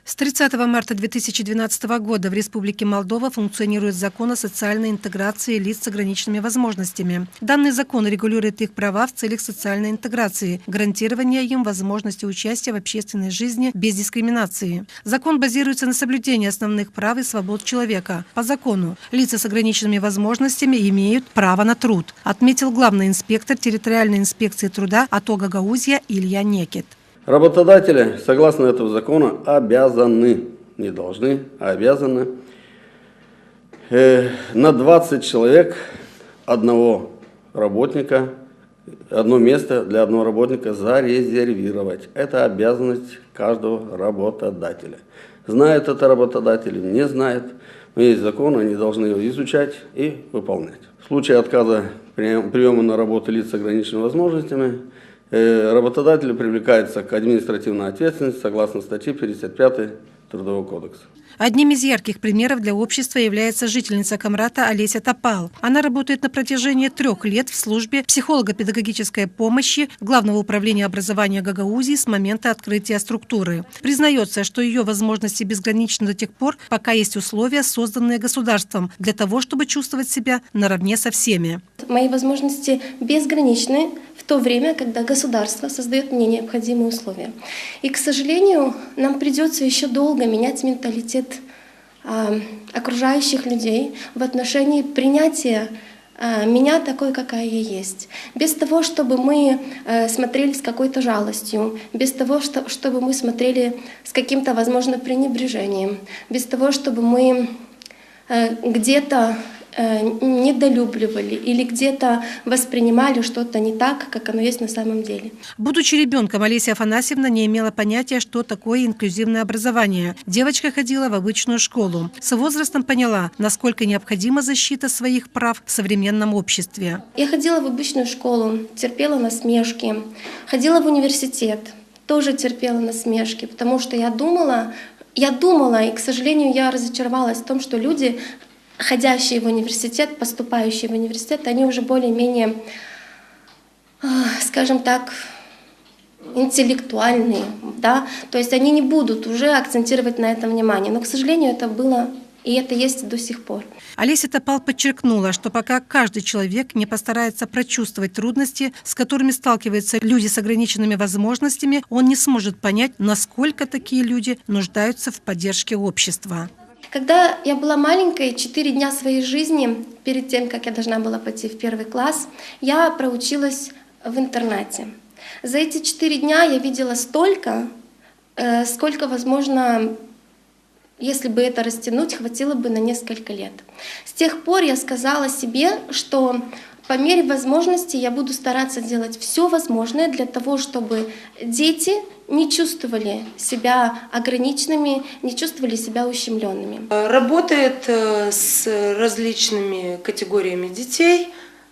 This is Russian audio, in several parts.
С 30 марта 2012 года в Республике Молдова функционирует закон о социальной интеграции лиц с ограниченными возможностями. Данный закон регулирует их права в целях социальной интеграции, гарантирования им возможности участия в общественной жизни без дискриминации. Закон базируется на соблюдении основных прав и свобод человека. По закону лица с ограниченными возможностями имеют право на труд, отметил главный инспектор территориальной инспекции труда АТО Гагаузия Илья Некит. Работодатели, согласно этого закона, обязаны, не должны, а обязаны на 20 человек одного работника, одно место для одного работника зарезервировать. Это обязанность каждого работодателя. Знает это работодатель, не знает, но есть закон, они должны его изучать и выполнять. В случае отказа приема на работу лиц с ограниченными возможностями, работодатель привлекается к административной ответственности согласно статье 55 Трудового кодекса. Одним из ярких примеров для общества является жительница Камрата Олеся Топал. Она работает на протяжении 3 лет в службе психолого-педагогической помощи Главного управления образования Гагаузии с момента открытия структуры. Признается, что ее возможности безграничны до тех пор, пока есть условия, созданные государством, для того, чтобы чувствовать себя наравне со всеми. Мои возможности безграничны в то время, когда государство создает мне необходимые условия. И, к сожалению, нам придется еще долго менять менталитет окружающих людей в отношении принятия меня такой, какая я есть. Без того, чтобы мы смотрели с какой-то жалостью, без того, чтобы мы смотрели с каким-то, возможно, пренебрежением, без того, чтобы мы где-то недолюбливали или где-то воспринимали что-то не так, как оно есть на самом деле. Будучи ребенком, Олеся Афанасьевна не имела понятия, что такое инклюзивное образование. Девочка ходила в обычную школу. С возрастом поняла, насколько необходима защита своих прав в современном обществе. Я ходила в обычную школу, терпела насмешки, ходила в университет, тоже терпела насмешки, потому что я думала, и, к сожалению, я разочаровалась в том, что люди, ходящие в университет, поступающие в университет, они уже более-менее, скажем так, интеллектуальные, да, то есть они не будут уже акцентировать на этом внимание, но, к сожалению, это было и это есть до сих пор. Олеся Топал подчеркнула, что пока каждый человек не постарается прочувствовать трудности, с которыми сталкиваются люди с ограниченными возможностями, он не сможет понять, насколько такие люди нуждаются в поддержке общества. Когда я была маленькой, 4 дня своей жизни, перед тем, как я должна была пойти в 1 класс, я проучилась в интернате. За эти 4 дня я видела столько, сколько, возможно, если бы это растянуть, хватило бы на несколько лет. С тех пор я сказала себе, что по мере возможности я буду стараться делать все возможное для того, чтобы дети не чувствовали себя ограниченными, не чувствовали себя ущемленными. Работает с различными категориями детей,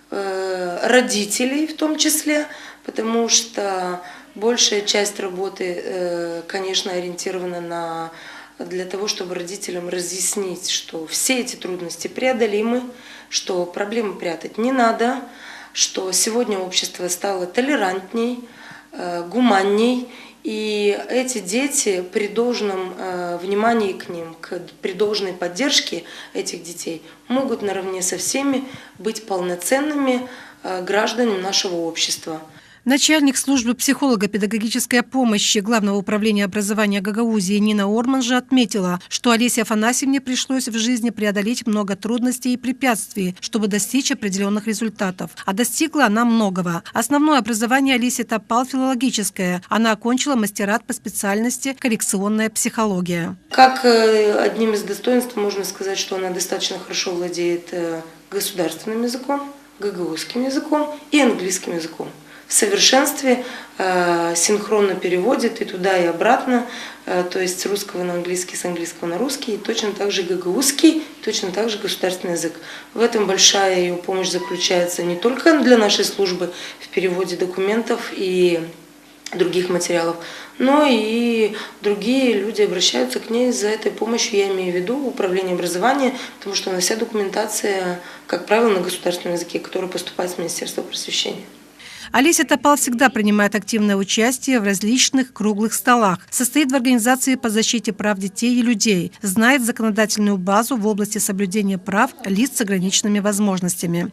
родителей в том числе, потому что большая часть работы, конечно, ориентирована для того, чтобы родителям разъяснить, что все эти трудности преодолимы, что проблемы прятать не надо, что сегодня общество стало толерантней, гуманней, и эти дети при должном внимании к ним, при должной поддержке этих детей могут наравне со всеми быть полноценными гражданами нашего общества. Начальник службы психолого-педагогической помощи Главного управления образования Гагаузии Нина Орман же отметила, что Олесе Афанасьевне пришлось в жизни преодолеть много трудностей и препятствий, чтобы достичь определенных результатов. А достигла она многого. Основное образование Олеси Топал филологическое. Она окончила мастерат по специальности коррекционная психология. Как одним из достоинств можно сказать, что она достаточно хорошо владеет государственным языком, гагаузским языком и английским языком. В совершенстве синхронно переводит и туда, и обратно, то есть с русского на английский, с английского на русский, и точно так же гагаузский, точно так же государственный язык. В этом большая ее помощь заключается не только для нашей службы в переводе документов и других материалов, но и другие люди обращаются к ней за этой помощью, я имею в виду управление образования, потому что вся документация, как правило, на государственном языке, которая поступает с Министерства просвещения. Олеся Топал всегда принимает активное участие в различных круглых столах, состоит в организации по защите прав детей и людей, знает законодательную базу в области соблюдения прав лиц с ограниченными возможностями.